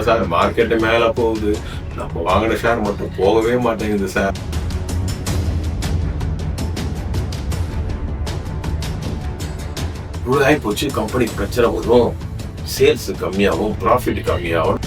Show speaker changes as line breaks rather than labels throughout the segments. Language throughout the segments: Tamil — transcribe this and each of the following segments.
சார் மார்க்கெட்டு மேல போகுது, நம்ம வாங்கின ஷேர் மட்டும் போகவே மாட்டேங்குது சார். இவ்வளவு ஆகி போச்சு, கம்பெனிக்கு பிரச்சனை வரும், சேல்ஸ் கம்மியாகும், ப்ராஃபிட் கம்மியாகும்.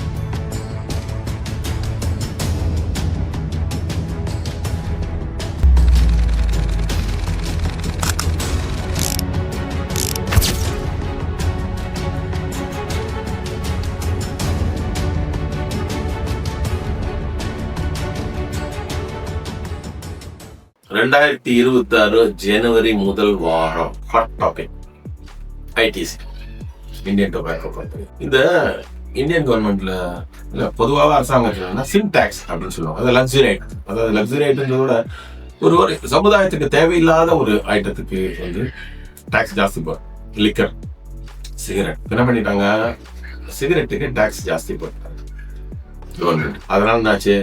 ரெண்டாயிரத்தி 26 ஜனவரி முதல் வாரம் hot topic ITC, Indian tobacco company. இந்த இந்தியன் கவர்மெண்ட்ல பொதுவாக அரசாங்கத்துல சிம் டாக்ஸ் அப்படின்னு சொல்லுவாங்க. அது லக்ஸுரி ஐட்டம். அதாவது லக்ஸுரி ஐட்டம்ன்றதோட ஒரு சமுதாயத்துக்கு தேவையில்லாத ஒரு ஐட்டத்துக்கு வந்து டாக்ஸ் ஜாஸ்தி போடும். லிக்கர், சிகரெட் என்ன பண்ணிட்டாங்க, சிகரெட்டுக்கு டாக்ஸ் ஜாஸ்தி போட்டாங்க கவர்மெண்ட். அதனால என்னாச்சு,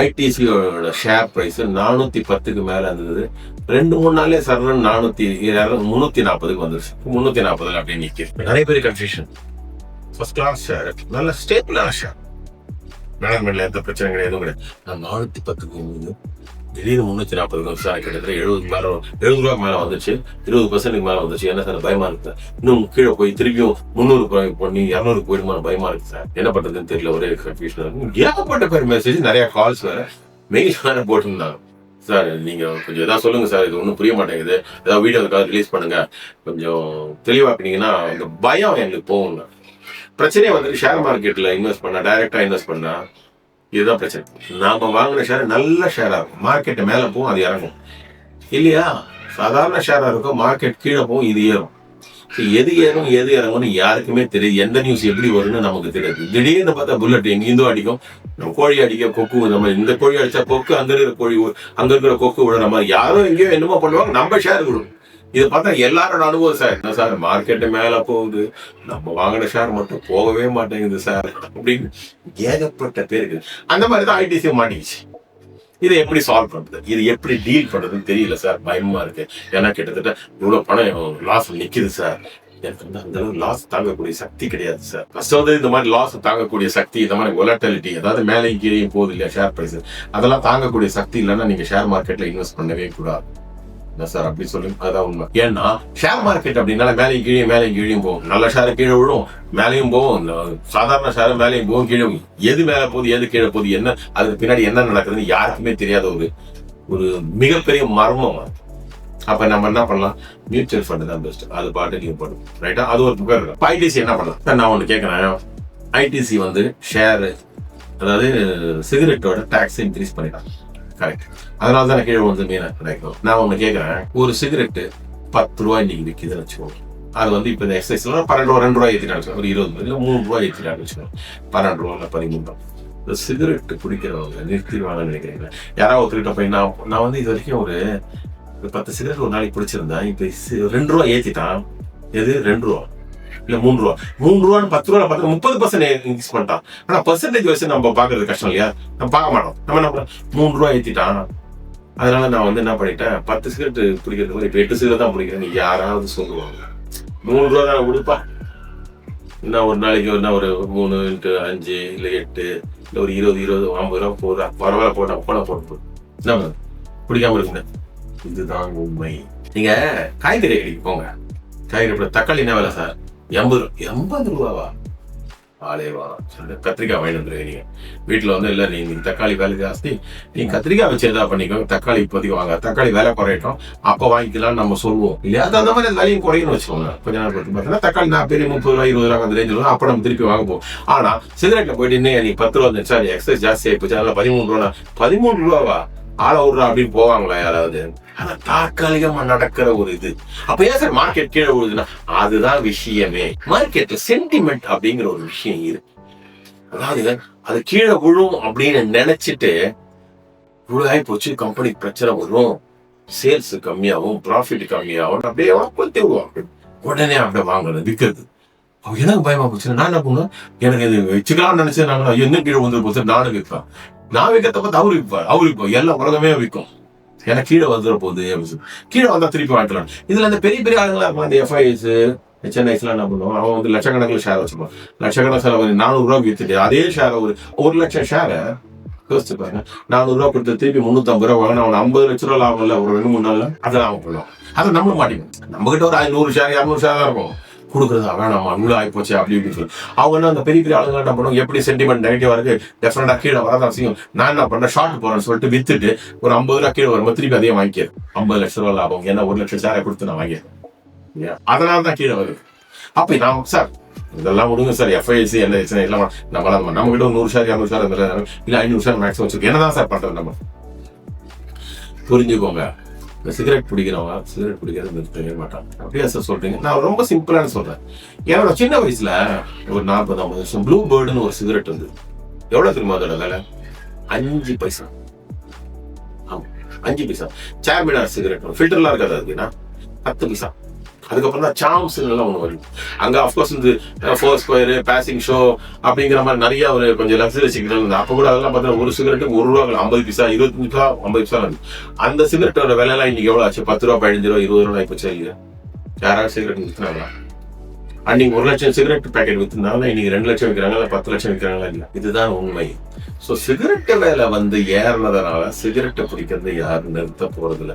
ஐடிசியோட ஷேர் பிரைஸ் 410க்கு மேல இருந்தது. 2-3 நாளே சரண் 340க்கு வந்துருச்சு. 340 அப்படியே நிற்கிது. நிறைய பேர் கன்ஃபியூஷன். ஃபர்ஸ்ட் கிளாஸ் ஷேர், நல்ல ஸ்டேபிளான ஷேர், மேனேஜ்மெண்ட்ல எந்த பிரச்சனை கிடையாது, எதுவும் கிடையாது. நான் 410க்கு திடீர்னு 340 சார், கிட்டத்தட்ட 70 ரூபாய்க்கு மேல வந்துச்சு, 20% மேல வந்துச்சு. என்ன சார் பயமா இருக்கு, இன்னும் கீழே போய் திருப்பியும் 300 பண்ணி 200 போயிடுமா பயமா இருக்கு சார், என்ன பண்றதுன்னு தெரியல, ஒரே கன்ஃபியூஷன் இருக்கு. ஏகப்பட்ட பேர் மெசேஜ், நிறைய கால்ஸ் வேற, மெயில் வேற போட்டிருந்தாங்க. சார் நீங்க கொஞ்சம் ஏதாவது சொல்லுங்க சார், இது ஒன்றும் புரிய மாட்டேங்குது, ஏதாவது வீடியோ அதுக்காக ரிலீஸ் பண்ணுங்க, கொஞ்சம் தெளிவாக்குனீங்கன்னா இந்த பயம் எங்களுக்கு போகுங்க. பிரச்சனையே வந்துட்டு ஷேர் மார்க்கெட்ல இன்வெஸ்ட் பண்ணா, டைரக்டா இன்வெஸ்ட் பண்ணா இதுதான் பிரச்சனை. நாம வாங்கின ஷேர் நல்ல ஷேரா இருக்கும், மார்க்கெட் மேல போகும், அது இறங்கும். இல்லையா, சாதாரண ஷேரா இருக்கும், மார்க்கெட் கீழே போகும், இது ஏறும். எது ஏறும் எது இறங்கும்னு யாருக்குமே தெரியாது. எந்த நியூஸ் எப்படி வரும்னு நமக்கு தெரியாது. திடீர்னு பார்த்தா புல்லட் எங்கேருந்தோ அடிக்கும், கோழி அடிக்க கொக்கு, நம்ம இந்த கோழி அடிச்சா கொக்கு, அங்க இருக்கிற கோழி அங்க இருக்கிற கொக்கு விடுற மாதிரி யாரும் எங்கேயோ என்னமோ பண்ணுவாங்க, நம்ம ஷேர் விடும். இதை பார்த்தா எல்லாரோட அனுபவம் சார். என்ன சார் மார்க்கெட்டு மேல போகுது, நம்ம வாங்கின ஷேர் மட்டும் போகவே மாட்டேங்குது சார் அப்படின்னு ஏகப்பட்ட பேருக்கு. அந்த மாதிரி தான் ஐடிசி மாட்டிக்கிச்சு. இதை எப்படி சால்வ் பண்றது, இது எப்படி டீல் பண்றதுன்னு தெரியல சார், பயமா இருக்கு. ஏன்னா கிட்டத்தட்ட இவ்வளவு பணம் லாஸ் நிக்குது சார், எனக்கு வந்து அந்த அளவு லாஸ் தாங்கக்கூடிய சக்தி கிடையாது சார். ஃபர்ஸ்ட் வந்து இந்த மாதிரி லாஸ் தாங்கக்கூடிய சக்தி, இந்த மாதிரி வொலட்டிலிட்டி, அதாவது மேலே கீழே போகுது இல்லையா ஷேர் பிரைஸ், அதெல்லாம் தாங்கக்கூடிய சக்தி இல்லைன்னா நீங்க ஷேர் மார்க்கெட்ல இன்வெஸ்ட் பண்ணவே கூடாது. சார் அப்படி சொல்லுங்க, அதான் உண்மை. ஏன்னா ஷேர் மார்க்கெட் அப்படின்னா மேலையும் கீழே போகும். நல்ல ஷேர் கீழே விழும், மேலையும் போகும், சாதாரண ஷேர் மேலையும் போகும், கீழே போகும். எது மேல போகுது எது கீழே போகுது, என்ன அதுக்கு பின்னாடி என்ன நடக்குதுன்னு யாருக்குமே தெரியாத ஒரு மிகப்பெரிய மர்மம். அப்ப நம்ம என்ன பண்ணலாம், மியூச்சுவல் ஃபண்ட் தான் பெஸ்ட், அது பாட்டு நீங்க போடும், ரைட்டா? அது ஒரு புகழ். ஐடிசி என்ன பண்ணலாம், நான் ஒண்ணு கேட்கறேன். ஐடிசி வந்து ஷேர், அதாவது சிகரெட்டோட டாக்ஸ் இன்க்ரீஸ் பண்ணிட்டாங்க, கரெக்ட்? அதனால தான் கீழே வந்து மீன் கிடைக்கும். நான் ஒண்ணு கேட்கறேன், ஒரு சிகரெட்டு 10 ரூபாய் இன்னைக்கு விற்கிதுன்னு வச்சுக்கோங்க. அது வந்து இப்ப இந்த எக்ஸசைஸ்ல 2 ரூபாய் ஏற்றிட்டாங்க, ஒரு 20 இல்லை 3 ரூபாய் ஏற்றிட்டாங்க வச்சுக்கோங்க. 12 ரூபா இல்லை 13 ரூபா. இந்த சிகரெட்டு குடிக்கிறவங்க நிறுத்திடுவாங்கன்னு நினைக்கிறீங்களா? யாராவது ஒருத்தர்கிட்ட போய் நான் வந்து இது வரைக்கும் ஒரு 10 சிகரெட் ஒரு நாளைக்கு பிடிச்சிருந்தேன், இப்ப 2 ரூபாய் ஏற்றிட்டான். எது 2 ரூபா இல்ல 3 ரூபா, 3 ரூபான்னு 10 ரூபா பார்த்தா 30% இன்க்ரீஸ் பண்ணிட்டான். ஆனா பர்சன்டேஜ் வச்சு நம்ம பாக்குறது கஷ்டம் இல்லையா, நம்ம பார்க்க மாட்டோம். நம்ம என்ன பண்றோம், 3 ரூபாய் ஏற்றிட்டான், அதனால நான் வந்து என்ன பண்ணிட்டேன், 10 சிகரெட் பிடிக்கிறது இப்ப 8 சிகரெட் தான் பிடிக்கிறேன். நீங்க யாராவது சொல்லுவாங்க 3 ரூபா தான் கொடுப்பா, இன்னும் ஒரு நாளைக்கு ஒரு 3 × 5 இல்ல 8 இல்ல ஒரு 20 50 ரூபா போதா, பரவாயில்ல போட்டு என்ன பிடிக்காம இருக்குங்க. இதுதான் உண்மை. நீங்க காய்கறி கடைக்கு போங்க, காய்கறி தக்காளி என்ன வேலை சார், 80 ரூபாவா, ஆலேவா கத்திரிக்காய் வாங்கிட்டு வந்துருக்கீங்க வீட்டுல வந்து, இல்ல நீங்க தக்காளி விலை ஜாஸ்தி, நீங்க கத்திரிக்காய் வச்சு எதா பண்ணிக்கோங்க, தக்காளி இப்போதைக்கு வாங்க, தக்காளி விலை குறையட்டும் அப்ப வாங்கிக்கலாம்னு நம்ம சொல்லுவோம் இல்லையா? அது அந்த மாதிரி விலையும் குறையும்னு வச்சுக்கோங்க. கொஞ்ச நாள் பொறுத்து பார்த்தீங்கன்னா தக்காளி நான் பெரிய 30 ரூபாய் 20 ரூபாய் அந்த ரேஞ்சில் அப்ப நம்ம திருப்பி வாங்குவோம். ஆனா சிகரெட்ல போயிட்டு நீ 10 ரூபா இருந்துச்சு, சார் எக்ஸைஸ் ஜாஸ்தி ஆயிப்போச்சு, அதனால 13 ரூபா, 13 ரூபாவா ஆள விடுறா அப்படின்னு போவாங்களா யாராவது? ஆனா தற்காலிகமா நடக்கிற ஒரு இது. அப்ப ஏன் சார் மார்க்கெட் கீழே விழுதுன்னா, அதுதான் விஷயமே. மார்க்கெட்ல சென்டிமெண்ட் அப்படிங்கிற ஒரு விஷயம் இருக்கு. அதாவது அது கீழே விழும் அப்படின்னு நினைச்சிட்டு இவ்வளவு போச்சு, கம்பெனிக்கு பிரச்சனை வரும், சேல்ஸ் கம்மியாகும், ப்ராஃபிட் கம்மியாகும், அப்படியே கொளுத்தி விடுவாங்க. உடனே அப்படியே வாங்குறது விற்கிறது. எனக்கு பயமா போச்சு. நான் என்ன பண்ணுவேன், எனக்கு இது வச்சுக்கலாம்னு நினைச்சேன், நாங்க என்ன கீழே வந்து போச்சு, நானும் விற்பேன். நான் விற்கிறத பார்த்து அவரு விற்பார், எல்லா உலகமே விற்கும். எனக்கு கீழே வந்துட போகுது, கீழே வந்தா திருப்பி வாங்கிக்கலாம். இதுல இந்த பெரிய பெரிய ஆளுங்களா இருப்பாங்க, இந்த FIS HNIஸ்லாம் என்ன பண்ணுவான், அவன் வந்து லட்சக்கணக்கில் ஷேர் வச்சுப்பான். லட்சக்கணக்கில் ஷேர் 400 வித்துட்டு அதே ஷேரை ஒரு 1,00,000 ஷேரை யோசிச்சு பாருங்க, 400 கொடுத்து திருப்பி 350 வாங்கினா அவன் 50 லட்ச ரூபா லாபம் இல்லை ஒரு 2-3 நாள்ல. அதை லாபம் பண்ணுவான். அதை நம்மளும் மாட்டிக்கணும். நம்ம கிட்ட ஒரு 100 ஷேர் 200 ஷேர் தான் இருக்கும், கொடுக்குறதா வேணாமா இவ்வளோ ஆகிப்போச்சு அப்படி இப்படின்னு சொல்லி அவங்க என்ன அந்த பெரிய பெரிய ஆளுங்க என்ன பண்ணுவோம், எப்படி சென்டிமெண்ட் நெகட்டிவா இருக்கு டெஃபினட்டா கீழே வரதான் செய்யும். நான் என்ன பண்றேன், ஷார்ட் போறேன்னு சொல்லிட்டு வித்துட்டு ஒரு 50 ரூபா கீழே வரும்போது திருப்பி அதையும் வாங்கிக்கிறேன். 50 லட்ச ரூபா லாபம், ஏன்னா 1 லட்சம் ஷேரை கொடுத்து நான் வாங்கிடுறேன். அதனால தான் கீழே வருது. அப்ப நான் சார் இதெல்லாம் விடுங்க சார், FIC LIC எல்லாம் நம்ம கிட்ட 100 ஷேர் 200 ஷேர் இல்ல 500 ஷேர் மேக்ஸிமம் வச்சிருக்கோம். என்னதான் சார் பண்றது நம்ம? புரிஞ்சுக்கோங்க, இந்த சிகரெட் பிடிக்கிறவங்க சிகரெட் பிடிக்கிறது நிறுத்தவே மாட்டான். அப்படியே சார் சொல்றீங்க, நான் ரொம்ப சிம்பிளான சொல்றேன். என்னோட சின்ன வயசுல ஒரு 40-50 வருஷம் ப்ளூ பேர்டுன்னு ஒரு சிகரெட் வந்து எவ்வளவு தெரியுமா அதோட விலை? 5 பைசா. ஆமா 5 பைசா. சேர்மினார் சிகரெட் ஃபில்டர்லாம் இருக்காது, அதுக்குன்னா 10 பைசா. அதுக்கப்புறம் தான் சாம்ஸ் எல்லாம் ஒன்று வரும். அங்கே அஃப்கோர்ஸ் வந்து 4 ஸ்கொயரு பேசிங் ஷோ அப்படிங்கிற மாதிரி நிறைய ஒரு கொஞ்சம் லக்ஸரி சிகரெட் இருந்தது. அப்போ கூட அதெல்லாம் பார்த்தீங்கன்னா ஒரு சிகரெட்டுக்கு 1 ரூபா 50 பைசா 25 பைசா 50 பைசா இருந்து. அந்த சிகரெட்டோட விலையெல்லாம் இன்னைக்கு எவ்வளோ ஆச்சு? 10 ரூபா 15 ரூபா 20 ரூபா ஆயிப்போச்சா இல்லையா? யாராவது சிகரெட் விற்றுனாங்களா? அன்னைக்கு 1 லட்சம் சிகரெட் பேக்கெட் விற்றுனாங்களா? இன்னைக்கு 2 லட்சம் விற்கிறாங்களா 10 லட்சம் விற்கிறாங்களா? இல்லை, இதுதான் உண்மை. ஸோ சிகரெட்டு வேலை வந்து ஏறினதுனால சிகரெட்டை பிடிக்கிறது யாரும் நிறுத்த போறது இல்லை.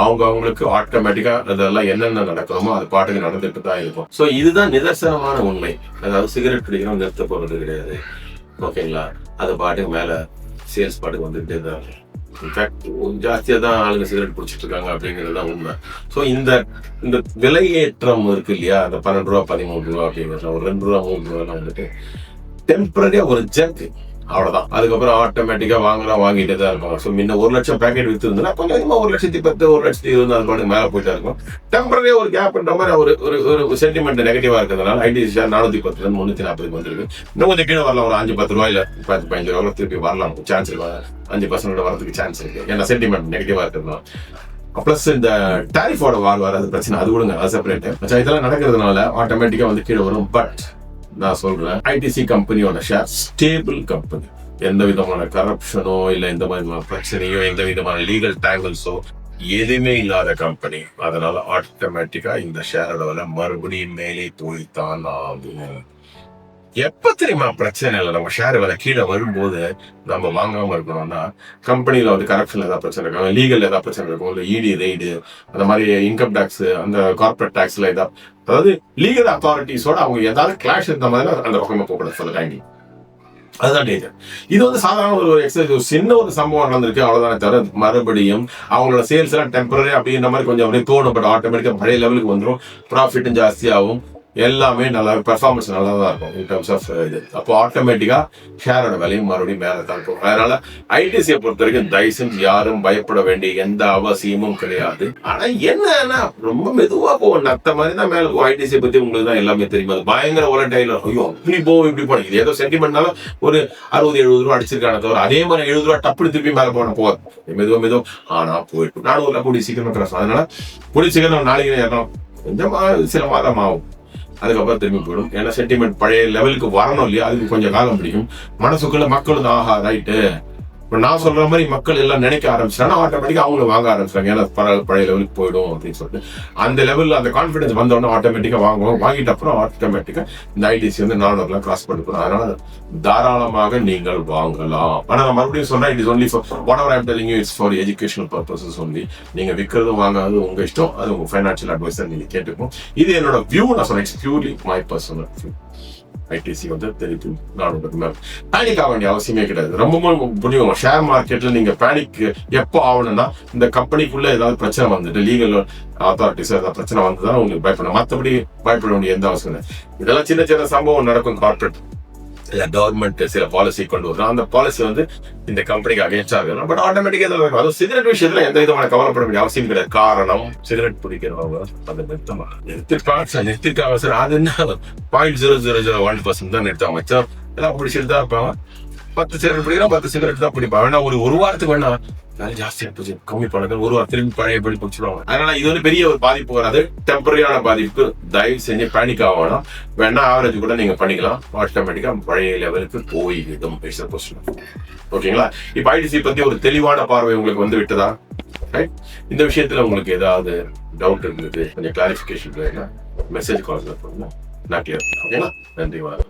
அவங்களுக்கு ஆட்டோமேட்டிக்கா அதெல்லாம் என்னென்ன நடக்கணுமோ அது பாட்டுக்கு நடந்துட்டு தான் இருக்கும். ஸோ இதுதான் நிதர்சனமான உண்மை. அதாவது சிகரெட் பிடிக்கிறோம் நிறுத்த போறது கிடையாது. ஓகேங்களா? அது பாட்டுக்கு மேல சேல்ஸ் பாட்டுக்கு வந்துகிட்டே தான் இருக்கும். இன்ஃபேக்ட் ஜாஸ்தியாக தான் ஆளுங்க சிகரெட் பிடிச்சிட்டு இருக்காங்க அப்படிங்கிறது தான் உண்மை. ஸோ இந்த விலையேற்றம் இருக்கு இல்லையா, அந்த 12 ரூபா 13 ரூபா அப்படிங்கிறது ஒரு 2 ரூபா 3 ரூபாலாம் வந்துட்டு டெம்பரரியா ஒரு ஜங்க், அவ்வளவுதான். அதுக்கப்புறம் ஆட்டோமேட்டிக்கா வாங்கிட்டே தான் இருப்பாங்க. ஸோ முன்ன 1 லட்சம் பேக்கெட் வித்து இருந்ததுன்னா கொஞ்சம் கொஞ்சமா 1,10,000 1,20,000 அது பாட்டுக்கு மேல போயிட்டா இருக்கும். டெம்பரரியா ஒரு கேப்ன்ற மாதிரி ஒரு சென்டிமெண்ட் நெகட்டிவா இருக்கிறதுனால ITC ஷேர் 410 340 வந்துருக்கு. இன்னும் கொஞ்சம் கீழே வரலாம், ஒரு 5-10 ரூபாயில 15 ரூபாய் திருப்பி வரலாம், சான்ஸ் இருக்கு. 5% வரதுக்கு சான்ஸ் இருக்கு, ஏன்னா சென்டிமெண்ட் நெகட்டிவா இருக்கிறதுனால. பிளஸ் இந்த டாரிஃபோட வார் வராது பிரச்சனை, அது விடுங்க, அது செப்பரேட். இதெல்லாம் நடக்கிறதுனால ஆட்டோமேட்டிக்கா வந்து கீழே வரும். பட் நான் சொல்றேன், ITC கம்பெனியோட ஷேர் ஸ்டேபிள் கம்பெனி. எந்த விதமான கரப்ஷனோ இல்ல எந்த விதமான பிரச்சனையோ எந்த விதமான லீகல் டேங்கிள்ஸோ எதுவுமே இல்லாத கம்பெனி. அதனால ஆட்டோமேட்டிக்கா இந்த ஷேரோட விலை மறுபடியும் மேலே போய்த்தான் ஆகும். எப்ப தெரியுமா பிரச்சனை இல்லை, நம்ம ஷேர் விலை கீழே வரும்போது நம்ம வாங்காம இருக்கணும்னா கம்பெனில வந்து கரப்ஷன் ஏதாவது பிரச்சனை இருக்கும், லீகல் ஏதாவது பிரச்சனை இருக்கும், இல்லை ED ரெய்டு அந்த மாதிரி இன்கம் டேக்ஸ் அந்த கார்பரேட் டாக்ஸ்ல ஏதாவது, அதாவது லீகல் அத்தாரிட்டிஸோட அவங்க ஏதாவது கிளாஷ் இருந்த மாதிரி அந்த பக்கமா போகக்கூடாது சொல்லுங்க. அதுதான் டேஞ்சர். இது வந்து சாதாரண ஒரு எக்ஸசைஸ், சின்ன ஒரு சம்பவம் நடந்திருக்கு அவ்வளவுதானே தவிர மறுபடியும் அவங்களோட சேல்ஸ் எல்லாம் டெம்பரரி அப்படின்ற மாதிரி கொஞ்சம் அப்படியே தோணும். பட் ஆட்டோமேட்டிக்கா பழைய லெவலுக்கு வந்துடும், ப்ராஃபிட்டும் ஜாஸ்தியாகும், எல்லாமே நல்லா பெர்ஃபார்மன்ஸ் நல்லா தான் இருக்கும் இன் டர்ம்ஸ் ஆஃப் இது. அப்போ ஆட்டோமேட்டிக்கா ஷேரோட விலையும் மறுபடியும் மேலே தான் இருக்கும். அதனால ITCயை பொறுத்த வரைக்கும் தயவு செஞ்சு யாரும் பயப்பட வேண்டிய எந்த அவசியமும் கிடையாது. ஆனா என்னன்னா ரொம்ப மெதுவா போகும், நத்த மாதிரி தான் மேல போகும். ITCயை பத்தி உங்களுக்கு தான் எல்லாமே தெரியும், அது பயங்கர volatile. ஐயோ இப்படி போகும் இப்படி போனோம், இது ஏதோ சென்டிமெண்ட்னால ஒரு 60-70 ரூபா அடிச்சிருக்கான தவிர அதே மாதிரி 70 ரூபா டப்புனு திருப்பி மேலே போகாது, மெதுவா ஆனா போயிட்டு நானும் கூடி சீக்கிரமா கிராஸ். அதனால கூடி சீக்கிரம் நாளைக்கு ஏறணும், கொஞ்சம் சில மாதம் ஆகும், அதுக்கப்புறம் திரும்பி போயிடும். ஏன்னா சென்டிமெண்ட் பழைய லெவலுக்கு வரணும் இல்லையா, அதுக்கு கொஞ்சம் காலம் பிடிக்கும். மனசுக்குள்ள மக்கள் ஆஹா ரைட்டு இப்போ நான் சொல்ற மாதிரி மக்கள் எல்லாம் நினைக்க ஆரம்பிச்சிட்டாங்கன்னா ஆட்டோமேட்டிக்கா அவங்க வாங்க ஆரம்பிச்சிட்டாங்க, ஏன்னா பழைய லெவலுக்கு போயிடும் அப்படின்னு சொல்லிட்டு அந்த லெவலில் அந்த கான்ஃபிடன்ஸ் வந்தோடனே ஆட்டோமேட்டிக்கா வாங்குவோம். வாங்கிட்ட அப்புறம் ஆட்டோமேட்டிக்கா இந்த ITC வந்து 400 கிராஸ் பண்ணிப்போம். அதனால தாராளமாக நீங்கள் வாங்கலாம். ஆனா நான் மறுபடியும் சொன்னா it is only for whatever I am telling you, it's for educational purposes only. நீங்க விற்கிறதும் வாங்காதது உங்க இஷ்டம், அது உங்க ஃபைனான்சியல் அட்வைசர் நீங்க கேட்டுக்கணும். இது என்னோட வியூ, நான் சொன்னேன், it's purely my personal view. ITC வந்து தெரிவித்து 400 மேல் பேனிக் ஆக வேண்டிய அவசியமே கிடையாது. ரொம்ப புரியும், ஷேர் மார்க்கெட்ல நீங்க பேனிக் எப்போ ஆகணும்னா இந்த கம்பெனிக்குள்ள ஏதாவது பிரச்சனை வந்துட்டு லீகல் அத்தாரிட்டிஸ் ஏதாவது பிரச்சனை வந்துதான் உங்களுக்கு பயப்படணும், மற்றபடி பயப்பட வேண்டிய எந்த அவசியம் இல்லை. இதெல்லாம் சின்ன சின்ன சம்பவம் நடக்கும், கார்பரேட் இல்ல கவர்மெண்ட் சில பாலிசி கொண்டு வரும், அந்த பாலிசி வந்து இந்த கம்பெனிக்கு அகேன்ஸ்டா இருக்கணும். பட் ஆட்டோமேட்டிக்கா அதுவும் சிகரெட் விஷயத்துல எந்த விதமான கவலைப்பட வேண்டிய அவசியம் கிடையாது. காரணம் சிகரெட் பிடிக்கிறவங்க அந்த நிறுத்திருக்காங்க சார், அது என்ன 0.0001% தான் நிறுத்தாங்க, எல்லாம் பிடிச்சிட்டு தான் இருப்பாங்க. 10 சிகரெட் பிடிக்கிறோம், 10 சிகரெட் தான் பிடிப்பாங்க. வேணா ஒரு வாரத்துக்கு வேணா வேலை ஜாஸ்தியா போச்சு கம்மி பண்ணுங்க, ஒரு வாரம் திரும்பி பழையபடி பிடிச்சிடுவாங்க. அதனால இது வந்து பெரிய ஒரு பாதிப்பு வராது, டெம்பரரியான பாதிப்பு. தயவு செஞ்சு பேனிக் ஆகணும், வேணா ஆவரேஜ் கூட நீங்க பண்ணிக்கலாம், ஆட்டோமேட்டிக்கா பழைய லெவலுக்கு போய்விடும். ஓகேங்களா? இப்ப ITC பத்தி ஒரு தெளிவான பார்வை உங்களுக்கு வந்து விட்டதா? ரைட், இந்த விஷயத்துல உங்களுக்கு ஏதாவது டவுட் இருந்தது கொஞ்சம் கிளாரிபிகேஷன் வேணும். மெசேஜ் கால்ஸ் பண்ணுங்க, நான் கிளியர். ஓகேங்களா? நன்றி, வணக்கம்.